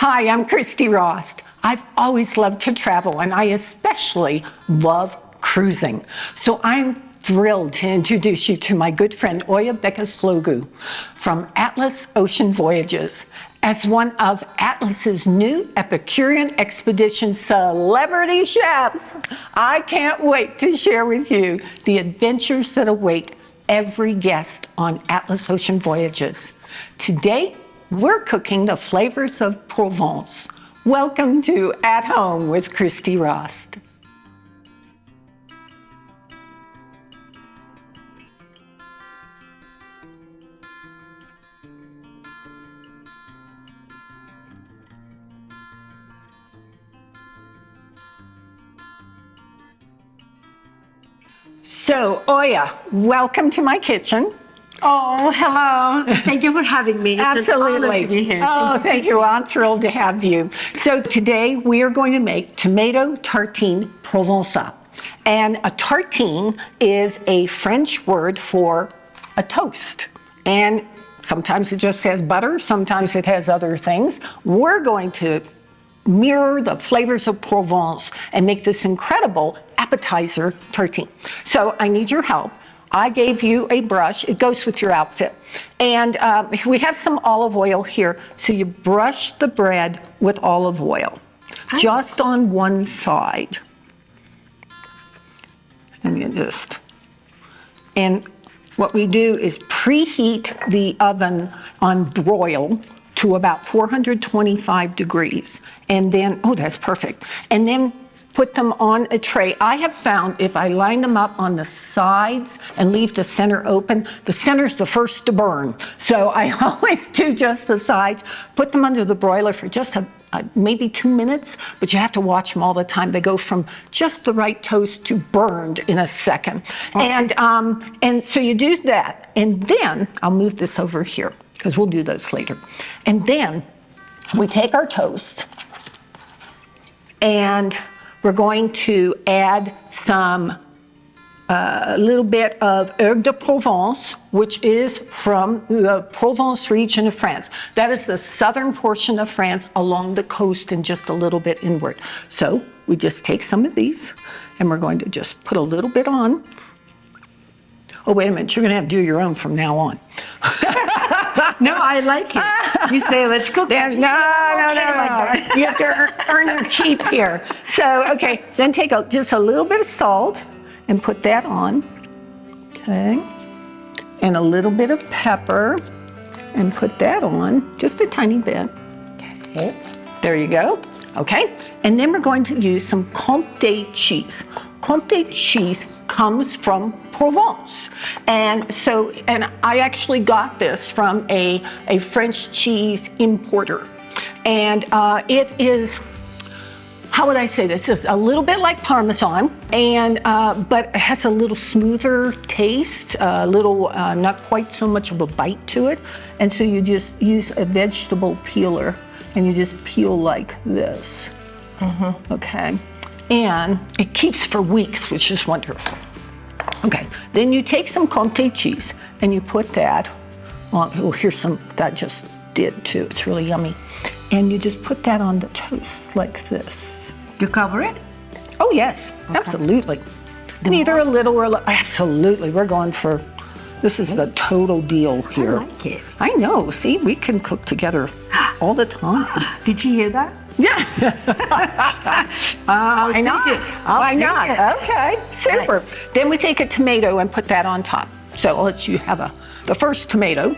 Hi, I'm Christy Rost. I've always loved to travel, and I especially love cruising. So I'm thrilled to introduce you to my good friend Oya Bekaslogu from Atlas Ocean Voyages. As one of Atlas's new Epicurean Expedition celebrity chefs, I can't wait to share with you the adventures that await every guest on Atlas Ocean Voyages. Today, we're cooking the flavors of Provence. Welcome to At Home with Christy Rost. So, Oya, welcome to my kitchen. Oh, hello. Thank you for having me. It's Absolutely. an honor to be here. Oh, thank you. I'm thrilled to have you. So today we are going to make tomato tartine Provençal. And a tartine is a French word for a toast. And sometimes it just has butter, sometimes it has other things. We're going to mirror the flavors of Provence and make this incredible appetizer tartine. So I need your help. I gave you a brush. It goes with your outfit. And we have some olive oil here. So you brush the bread with olive oil, just on one side. And what we do is preheat the oven on broil to about 425 degrees. And then, oh, that's perfect. And then put them on a tray. I have found if I line them up on the sides and leave the center open, the center's the first to burn. So I always do just the sides, put them under the broiler for just maybe 2 minutes, but you have to watch them all the time. They go from just the right toast to burned in a second. Okay. And so you do that. And then, I'll move this over here, because we'll do those later. And then we take our toast and we're going to add a little bit of herbe de Provence, which is from the Provence region of France. That is the southern portion of France along the coast and just a little bit inward. So we just take some of these and we're going to just put a little bit on. Oh, wait a minute, you're gonna have to do your own from now on. No, I like it. You say, let's cook. No. You have to earn your keep here. So, okay, then take just a little bit of salt and put that on, okay? And a little bit of pepper and put that on, just a tiny bit. Okay. There you go, okay? And then we're going to use some Comté cheese. Comté cheese comes from Provence. And I actually got this from a French cheese importer. And it is, how would I say this? It's a little bit like Parmesan, but it has a little smoother taste, not quite so much of a bite to it. And so you just use a vegetable peeler and you just peel like this, okay? And it keeps for weeks, which is wonderful. Okay, then you take some Comté cheese and you put that on, oh, here's some, that just did too, it's really yummy. And you just put that on the toast like this. You cover it? Oh yes, okay. Absolutely. And either a little or absolutely, we're going for, this is the total deal here. I like it. I know, see, we can cook together all the time. Did you hear that? Yeah. Why not? Why not? Okay, super. Right. Then we take a tomato and put that on top. So I'll let you have the first tomato.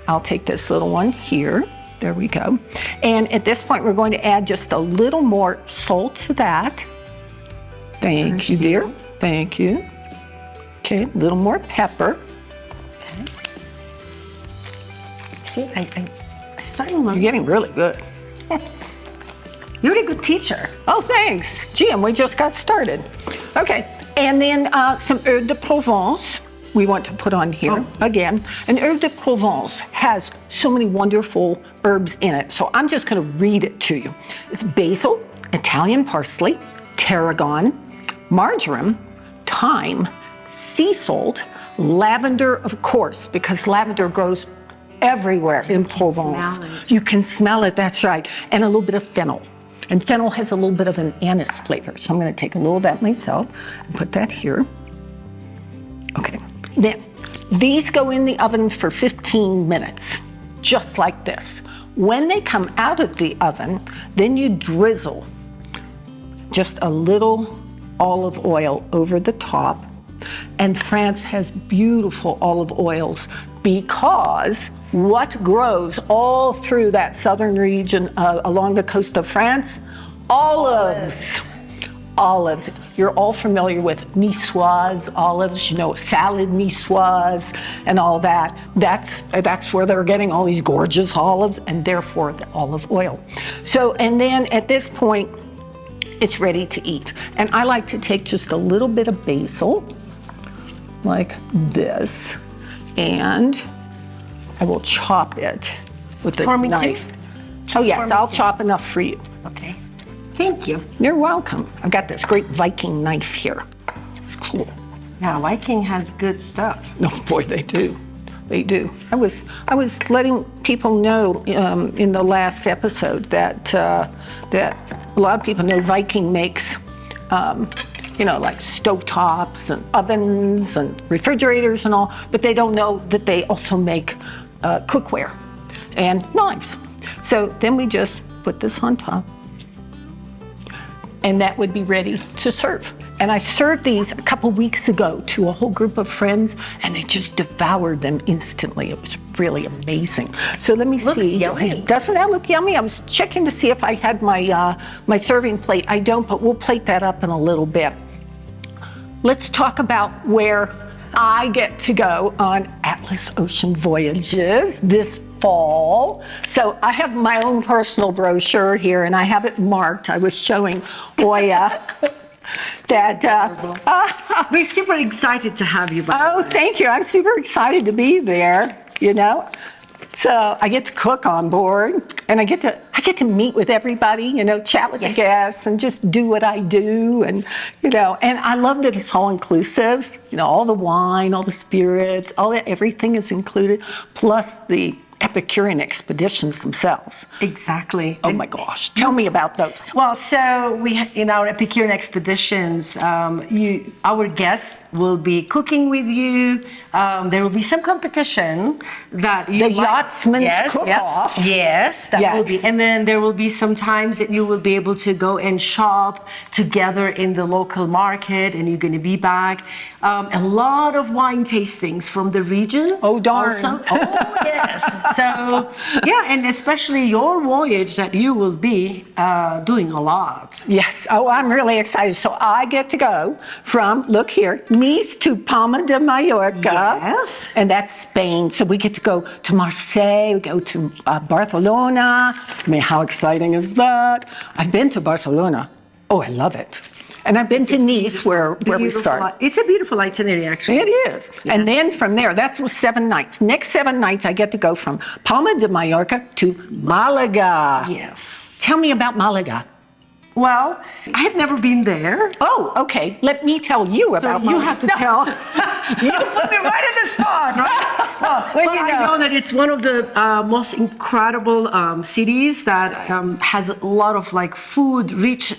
I'll take this little one here. There we go. And at this point, we're going to add just a little more salt to that. Thank you, dear. Thank you. Okay, a little more pepper. Okay. See, I started learning. You're getting really good. You're a good teacher. Oh, thanks. Gee, and we just got started. Okay, and then some herbe de Provence we want to put on here again. And herbe de Provence has so many wonderful herbs in it, so I'm just gonna read it to you. It's basil, Italian parsley, tarragon, marjoram, thyme, sea salt, lavender, of course, because lavender grows everywhere in Provence. smell it. You can smell it, that's right. And a little bit of fennel. And fennel has a little bit of an anise flavor. So I'm gonna take a little of that myself and put that here. Okay, then these go in the oven for 15 minutes, just like this. When they come out of the oven, then you drizzle just a little olive oil over the top. And France has beautiful olive oils because what grows all through that southern region along the coast of France? Olives. Olives. You're all familiar with niçoise olives, you know, salad niçoise and all that. That's where they're getting all these gorgeous olives and therefore the olive oil. So, and then at this point, it's ready to eat. And I like to take just a little bit of basil, like this, and I will chop it with a For me knife. too? Oh yes, For me I'll too. chop enough for you. Okay. Thank you. You're welcome. I've got this great Viking knife here. Cool. Yeah, Viking has good stuff. Oh boy, they do. They do. I was letting people know in the last episode that that a lot of people know Viking makes, you know, like stovetops and ovens and refrigerators and all, but they don't know that they also make cookware and knives. So then we just put this on top, and that would be ready to serve. And I served these a couple weeks ago to a whole group of friends, and they just devoured them instantly. It was really amazing. So let me see. Yummy. Doesn't that look yummy? I was checking to see if I had my my serving plate. I don't, but we'll plate that up in a little bit. Let's talk about where I get to go on Atlas Ocean voyages this fall. So I have my own personal brochure here, and I have it marked. I was showing Oya that. We're super excited to have you back. Oh, thank you. I'm super excited to be there, you know. So I get to cook on board, and I get to meet with everybody, you know, chat with the guests and just do what I do, and you know, and I love that it's all inclusive, you know, all the wine, all the spirits, all that, everything is included, plus the Epicurean expeditions themselves. Exactly. Oh my gosh, tell me about those. Well, so in our Epicurean expeditions, our guests will be cooking with you. There will be some competition that you The yachtsman's yes, cook-off. Yes, that Yes. will be. And then there will be some times that you will be able to go and shop together in the local market, and you're going to be back. A lot of wine tastings from the region. Oh, darn. Also. Oh, yes. So, yeah, and especially your voyage that you will be doing a lot. Yes. Oh, I'm really excited. So I get to go from, look here, Nice to Palma de Mallorca. Yes. And that's Spain. So we get to go to Marseille, we go to Barcelona. I mean, how exciting is that? I've been to Barcelona. Oh, I love it. And I've been to Nice, where we Beautiful. start. It's a beautiful itinerary, actually. It is. And then from there, that's 7 nights. Next 7 nights, I get to go from Palma de Mallorca to Malaga. Yes. Tell me about Malaga. Well, I have never been there. Oh, okay. Let me tell you So about you Malaga. have to tell. You put me right in the spot, right? Well, you I know. know that it's one of the most incredible cities that has a lot of like food, rich,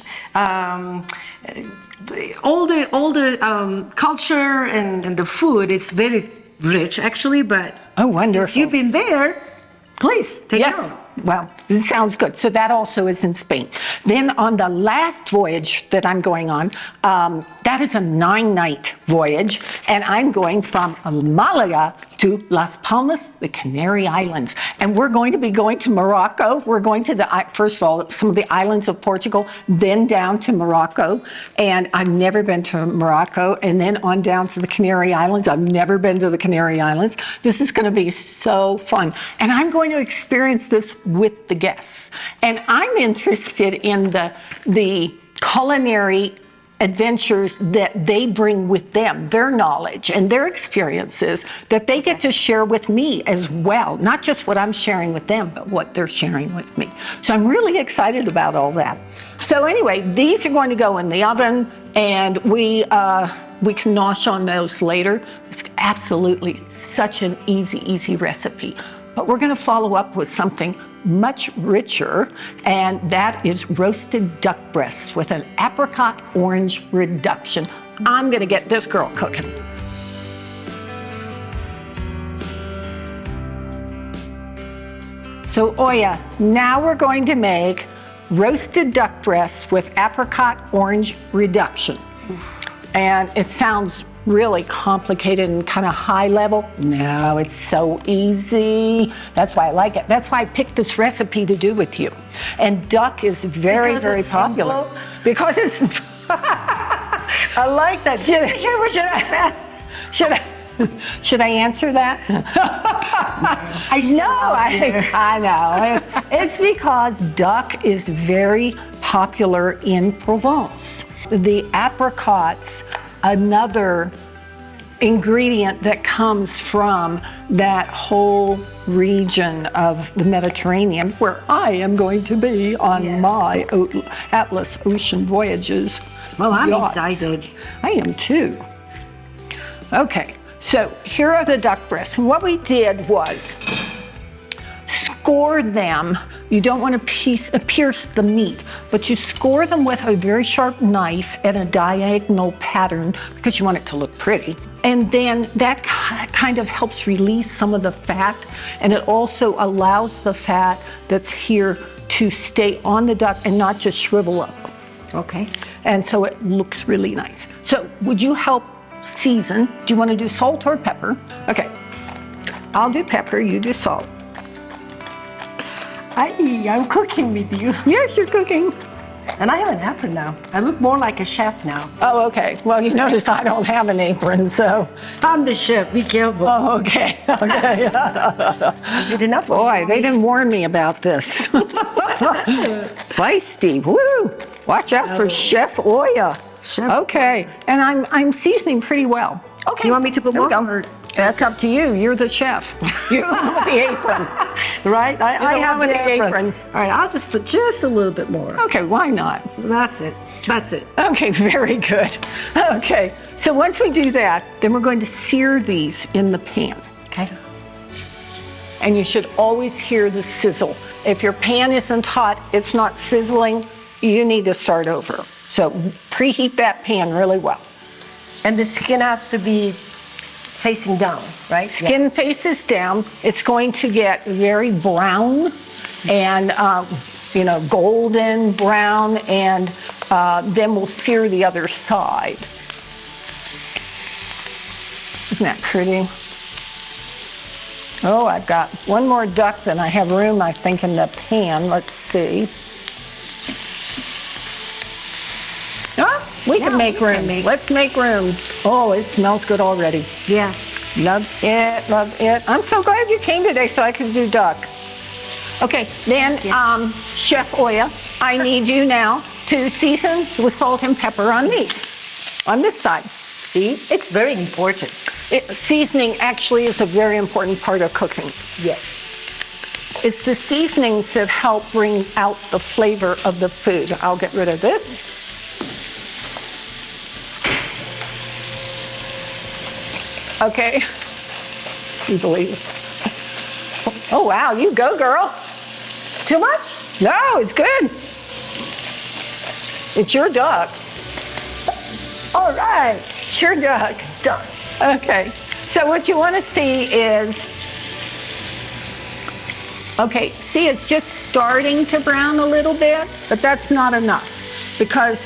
all the culture and the food is very rich actually. But Oh, wonderful. since you've been there, please take Yes. it on. Well, this sounds good. So that also is in Spain. Then on the last voyage that I'm going on, that is a 9-night voyage, and I'm going from Malaga to Las Palmas, the Canary Islands. And we're going to be going to Morocco. We're going to first of all, some of the islands of Portugal, then down to Morocco. And I've never been to Morocco, and then on down to the Canary Islands. I've never been to the Canary Islands. This is going to be so fun. And I'm going to experience this with the guests. And I'm interested in the culinary adventures that they bring with them, their knowledge and their experiences that they get to share with me as well. Not just what I'm sharing with them, but what they're sharing with me. So I'm really excited about all that. So anyway, these are going to go in the oven, and we can nosh on those later. It's absolutely such an easy recipe. But we're going to follow up with something much richer, and that is roasted duck breasts with an apricot orange reduction. I'm going to get this girl cooking. So Oya, now we're going to make roasted duck breasts with apricot orange reduction. And it sounds really complicated and kind of high level. No, it's so easy. That's why I like it. That's why I picked this recipe to do with you. And duck is very, very popular. Because it's I like that. Did you hear what she said? Should I answer that? I know. It's because duck is very popular in Provence. The apricots, another ingredient that comes from that whole region of the Mediterranean, where I am going to be on my Atlas Ocean voyages. Well, I'm yachts. excited. I am too. Okay, so here are the duck breasts. And what we did was score them. You don't want to pierce the meat, but you score them with a very sharp knife at a diagonal pattern because you want it to look pretty. And then that kind of helps release some of the fat, and it also allows the fat that's here to stay on the duck and not just shrivel up. Okay. And so it looks really nice. So would you help season? Do you want to do salt or pepper? Okay, I'll do pepper, you do salt. I'm cooking with you. Yes, you're cooking. And I have an apron now. I look more like a chef now. Oh, okay. Well, you notice I don't have an apron, so. I'm the chef, be careful. Oh, okay, okay. Is it enough? Boy, they didn't warn me about this. Feisty, woo. Watch out for Chef Oya. Chef. Okay, and I'm seasoning pretty well. Okay. You want me to put There we more? go. That's up to you. You're the chef. You're the one with the apron. Right? I the have one the with the apron. apron. All right, I'll just put just a little bit more. Okay, why not? That's it. That's it. Okay, very good. Okay, so once we do that, then we're going to sear these in the pan. Okay. And you should always hear the sizzle. If your pan isn't hot, it's not sizzling, you need to start over. So preheat that pan really well. And the skin has to be facing down, right? Skin faces down. It's going to get very brown and golden brown, and then we'll sear the other side. Isn't that pretty? Oh, I've got one more duck than I have room, I think, in the pan. Let's see. Oh, we can make room. Let's make room. Oh, it smells good already. Yes. Love it, love it. I'm so glad you came today so I could do duck. Okay, then Chef Oya, I need you now to season with salt and pepper on these, on this side. See, it's very important. Seasoning actually is a very important part of cooking. Yes. It's the seasonings that help bring out the flavor of the food. I'll get rid of this. Okay. You believe? Oh wow, you go, girl. Too much? No, it's good. It's your duck. All right. It's your duck. Done. Okay. So what you want to see is, okay, see it's just starting to brown a little bit, but that's not enough because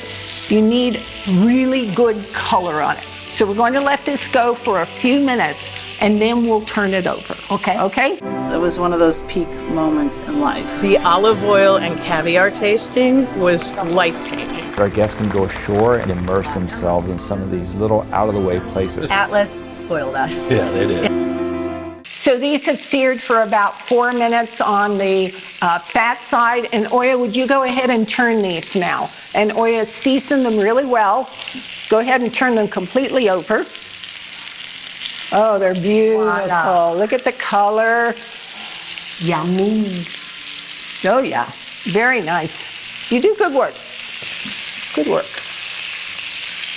you need really good color on it. So we're going to let this go for a few minutes and then we'll turn it over. Okay. Okay? It was one of those peak moments in life. The olive oil and caviar tasting was life-changing. Our guests can go ashore and immerse themselves in some of these little out-of-the-way places. Atlas spoiled us. Yeah, they did. So these have seared for about 4 minutes on the fat side. And Oya, would you go ahead and turn these now? And Oya, season them really well. Go ahead and turn them completely over. Oh, they're beautiful. Wow. Look at the color. Yummy. Oh, yeah. Very nice. You do good work. Good work.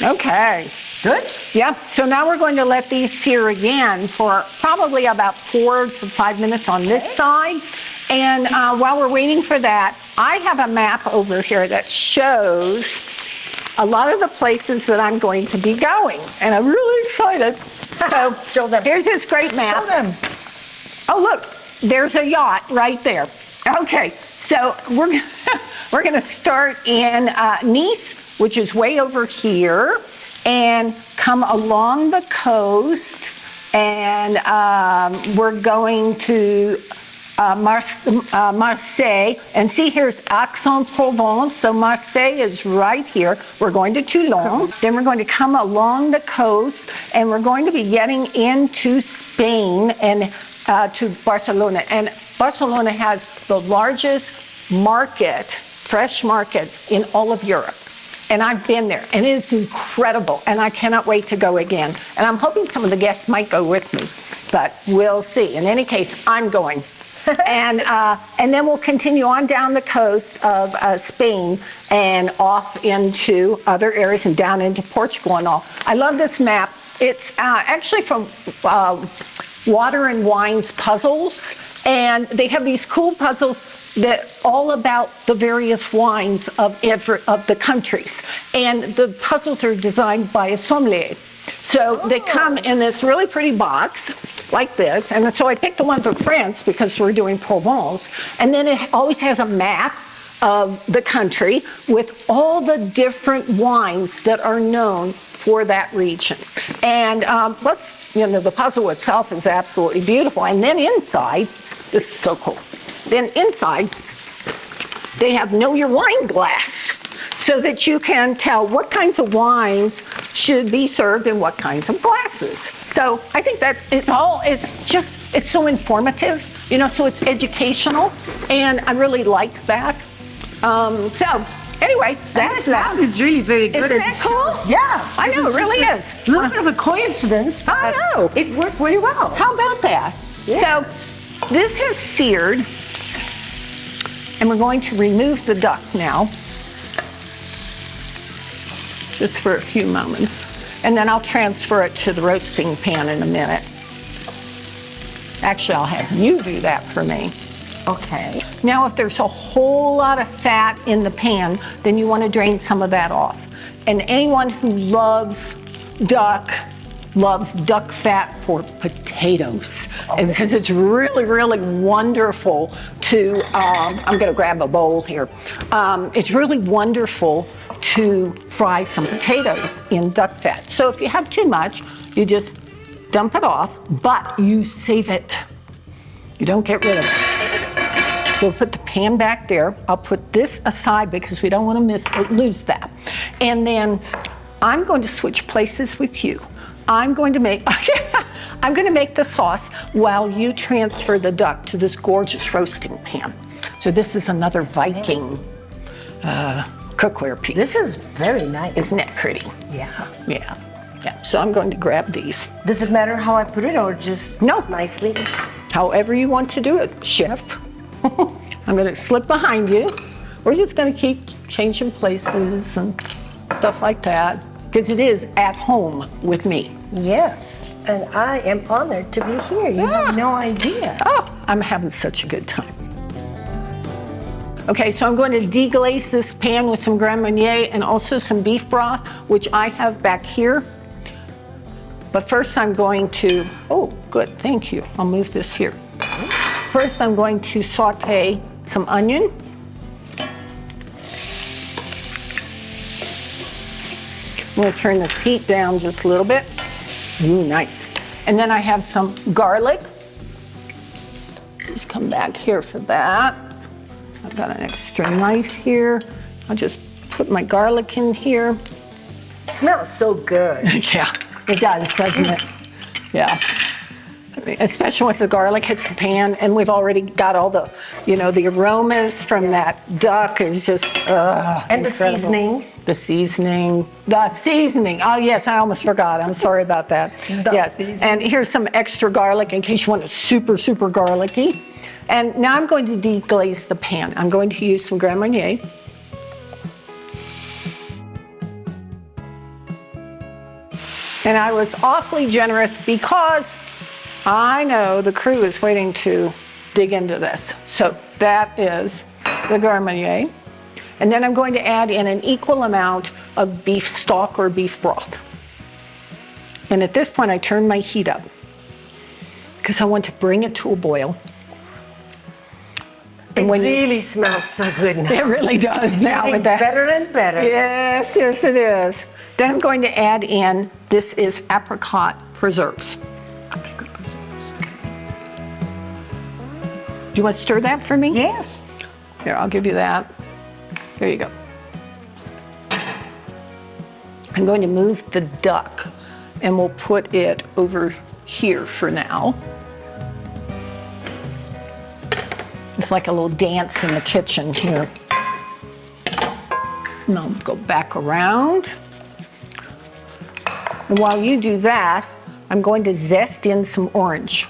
Okay. Good. Yeah, so now we're going to let these sear again for probably about 4 to 5 minutes on this side. And while we're waiting for that, I have a map over here that shows a lot of the places that I'm going to be going. And I'm really excited. So Show them. here's this great map. Show them. Oh, look, there's a yacht right there. Okay, so we're going to start in Nice, which is way over here, and come along the coast, and we're going to Marseille, and see, here's Aix-en-Provence, so Marseille is right here. We're going to Toulon, then we're going to come along the coast, and we're going to be getting into Spain and to Barcelona. And Barcelona has the largest market, fresh market in all of Europe. And I've been there, and it is incredible, and I cannot wait to go again. And I'm hoping some of the guests might go with me, but we'll see. In any case, I'm going. And then we'll continue on down the coast of Spain and off into other areas and down into Portugal and all. I love this map. It's actually from Water and Wine's Puzzles, and they have these cool puzzles that all about the various wines of the countries, and the puzzles are designed by a sommelier. So they come in this really pretty box like this, and so I picked the one for France because we're doing Provence, and then it always has a map of the country with all the different wines that are known for that region. And plus, you know, the puzzle itself is absolutely beautiful. And then inside, this is so cool. Then inside, they have Know Your Wine glass, so that you can tell what kinds of wines should be served in what kinds of glasses. So I think that it's so informative, you know, so it's educational, and I really like that. So anyway, that's that. This is really very good. Isn't that cool? Yeah. I know, it really is. A little bit of a coincidence, but I know. it worked really well. How about that? Yes. So this has seared, and we're going to remove the duck now, just for a few moments. And then I'll transfer it to the roasting pan in a minute. Actually, I'll have you do that for me. Okay. Now, if there's a whole lot of fat in the pan, then you want to drain some of that off. And anyone who loves duck fat for potatoes. And because it's really, really wonderful to, I'm going to grab a bowl here. It's really wonderful to fry some potatoes in duck fat. So if you have too much, you just dump it off, but you save it. You don't get rid of it. So we'll put the pan back there. I'll put this aside because we don't want to lose that. And then I'm going to switch places with you. I'm going to make the sauce while you transfer the duck to this gorgeous roasting pan. So this is another Viking cookware piece. This is very nice. Isn't it pretty? Yeah. Yeah. So I'm going to grab these. Does it matter how I put it, or just No. nicely? However you want to do it, chef. I'm going to slip behind you. We're just going to keep changing places and stuff like that, because it is at home with me. Yes, and I am honored to be here. You have no idea. Oh, I'm having such a good time. Okay, so I'm going to deglaze this pan with some Grand Marnier and also some beef broth, which I have back here. But first I'm going to, oh, good, thank you. I'll move this here. First I'm going to saute some onion. I'm going to turn this heat down just a little bit. Ooh, nice. And then I have some garlic. Just come back here for that. I've got an extra knife here. I'll just put my garlic in here. Smells so good. Yeah, it does, doesn't it? Yeah. Especially once the garlic hits the pan, and we've already got all the, you know, the aromas from that duck is just, And the incredible. seasoning. The seasoning. Oh yes, I almost forgot. I'm sorry about that. Yes. Seasoning. And here's some extra garlic in case you want it super, super garlicky. And now I'm going to deglaze the pan. I'm going to use some Grand Marnier. And I was awfully generous because I know the crew is waiting to dig into this. So that is the garum maillé. And then I'm going to add in an equal amount of beef stock or beef broth. And at this point, I turn my heat up because I want to bring it to a boil. It really smells so good now. It really does now Getting with that. better and better. Yes, yes it is. Then I'm going to add in, this is apricot preserves. Apricot preserves, okay. Do you want to stir that for me? Yes. Here, I'll give you that. There you go. I'm going to move the duck and we'll put it over here for now. It's like a little dance in the kitchen here. And I'll go back around. And while you do that, I'm going to zest in some orange.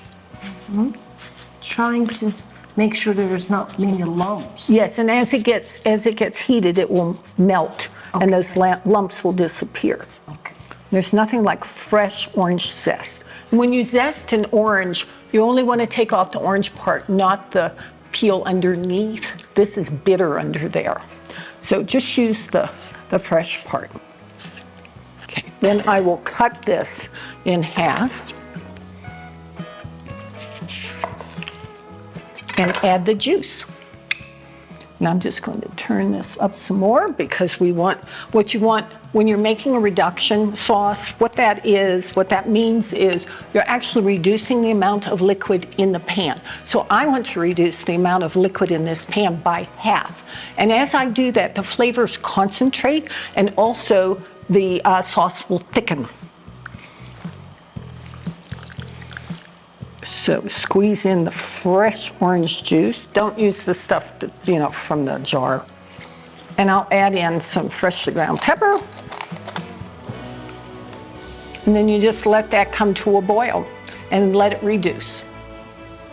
Trying to make sure there's not many lumps. Yes, and as it gets heated, it will melt, and those lumps will disappear. Okay. There's nothing like fresh orange zest. And when you zest an orange, you only want to take off the orange part, not the peel underneath. This is bitter under there. So just use the fresh part. Okay, then I will cut this in half and add the juice. And I'm just going to turn this up some more because we want, what you want when you're making a reduction sauce, what that means is you're actually reducing the amount of liquid in the pan. So I want to reduce the amount of liquid in this pan by half. And as I do that, the flavors concentrate and also the sauce will thicken. So squeeze in the fresh orange juice. Don't use the stuff that, from the jar. And I'll add in some freshly ground pepper. And then you just let that come to a boil and let it reduce.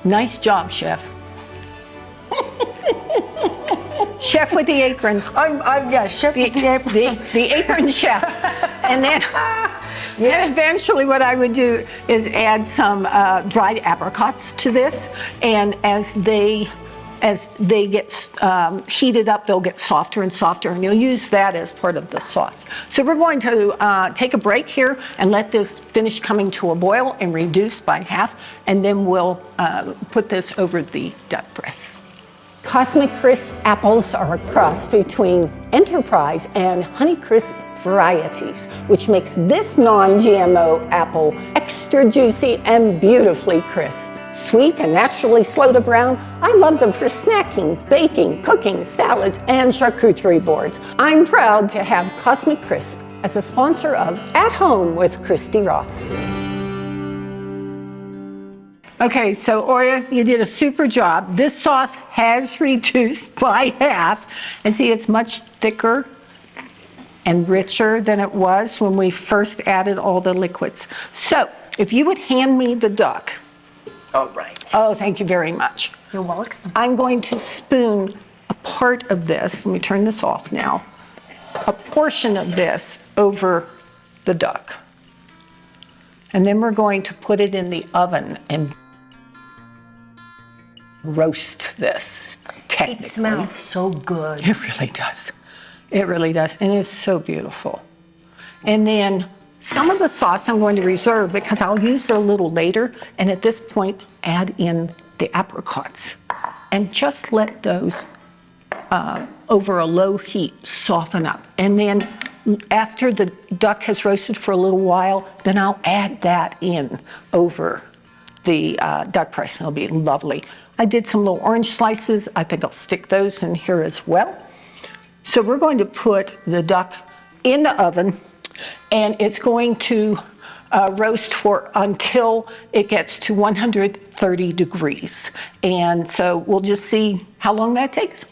Nice job, chef. Chef with the apron. Chef with the apron. The apron chef. And then, then eventually what I would do is add some dried apricots to this. And as they get heated up, they'll get softer and softer, and you'll use that as part of the sauce. So we're going to take a break here and let this finish coming to a boil and reduce by half, and then we'll put this over the duck breasts. Cosmic Crisp apples are a cross between Enterprise and Honeycrisp varieties, which makes this non-GMO apple extra juicy and beautifully crisp. Sweet and naturally slow to brown, I love them for snacking, baking, cooking, salads, and charcuterie boards. I'm proud to have Cosmic Crisp as a sponsor of At Home with Christy Rost. Okay, so Oya, you did a super job. This sauce has reduced by half, and see, it's much thicker and richer than it was when we first added all the liquids. So, if you would hand me the duck. All right. Oh, thank you very much. You're welcome. I'm going to spoon a part of this, let me turn this off now, a portion of this over the duck. And then we're going to put it in the oven and roast this, technically. It smells so good. It really does. It really does, and it's so beautiful. And then some of the sauce I'm going to reserve because I'll use it a little later, and at this point, add in the apricots. And just let those, over a low heat, soften up. And then after the duck has roasted for a little while, then I'll add that in over the duck breast, and it'll be lovely. I did some little orange slices. I think I'll stick those in here as well. So we're going to put the duck in the oven, and it's going to roast for until it gets to 130 degrees. And so we'll just see how long that takes.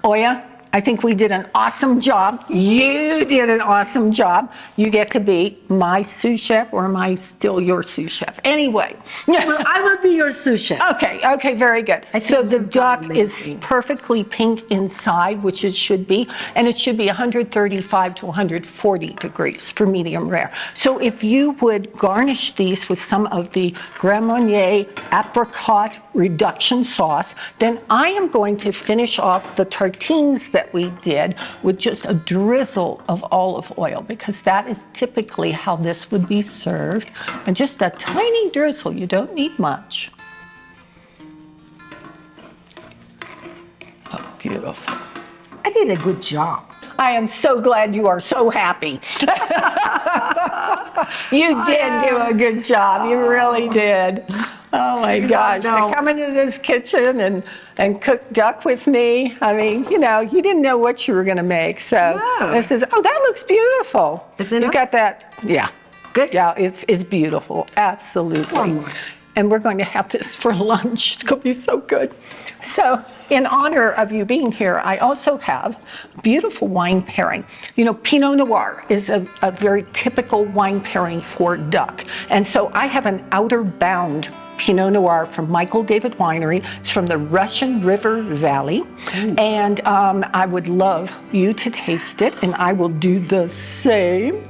Oya, I think we did an awesome job. You did an awesome job. You get to be my sous chef, or am I still your sous chef? Anyway. Well, I will be your sous chef. Okay, very good. I So think the you've duck done is amazing. perfectly pink inside, which it should be, and it should be 135 to 140 degrees for medium rare. So if you would garnish these with some of the Grand Marnier apricot reduction sauce, then I am going to finish off the tartines that we did with just a drizzle of olive oil, because that is typically how this would be served. And just a tiny drizzle, you don't need much. Oh, beautiful. I did a good job. I am so glad you are so happy. You did do a good job. You really did. Oh my gosh. To come into this kitchen and cook duck with me. I mean, you know, you didn't know what you were going to make. So No. this is, oh, that looks beautiful. Isn't You it? got that? Yeah. Good. Yeah, it's beautiful. Absolutely. One more. And we're going to have this for lunch. It's going to be so good. So, in honor of you being here, I also have beautiful wine pairing. You know, Pinot Noir is a very typical wine pairing for duck. And so I have an Outer Bound Pinot Noir from Michael David Winery. It's from the Russian River Valley. And I would love you to taste it, and I will do the same.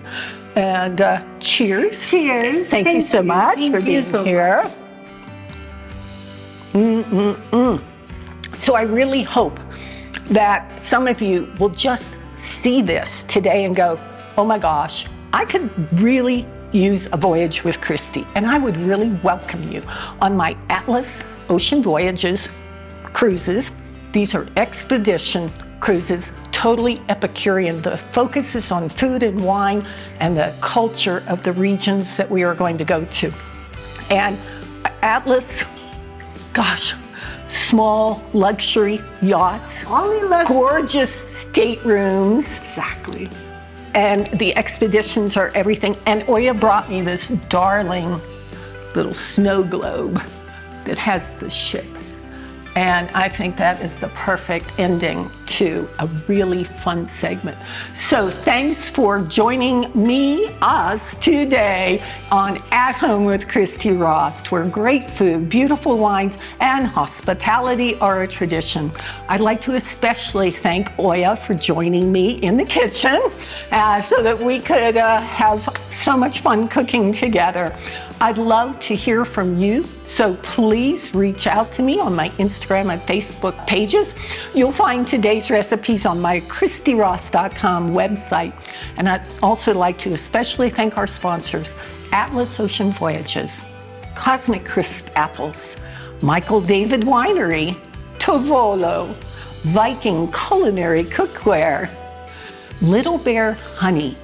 And cheers. Cheers. Thank you so much for being here. So I really hope that some of you will just see this today and go, oh my gosh, I could really use a voyage with Christy. And I would really welcome you on my Atlas Ocean Voyages cruises. These are expedition cruises, totally Epicurean. The focus is on food and wine and the culture of the regions that we are going to go to. And Atlas, gosh, small luxury yachts, Only less. gorgeous staterooms, Exactly. and the expeditions are everything. And Oya brought me this darling little snow globe that has the ship. And I think that is the perfect ending to a really fun segment. So thanks for joining us today on At Home with Christy Rost, where great food, beautiful wines, and hospitality are a tradition. I'd like to especially thank Oya for joining me in the kitchen so that we could have so much fun cooking together. I'd love to hear from you, so please reach out to me on my Instagram and Facebook pages. You'll find today's recipes on my ChristyRost.com website. And I'd also like to especially thank our sponsors, Atlas Ocean Voyages, Cosmic Crisp Apples, Michael David Winery, Tovolo, Viking Culinary Cookware, Little Bear Honey,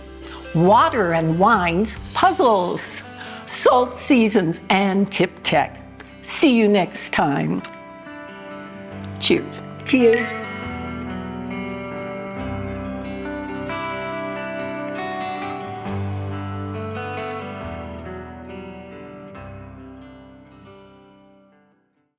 Water and Wines Puzzles, Salt Seasons, and Tip Tech. See you next time. Cheers. Cheers.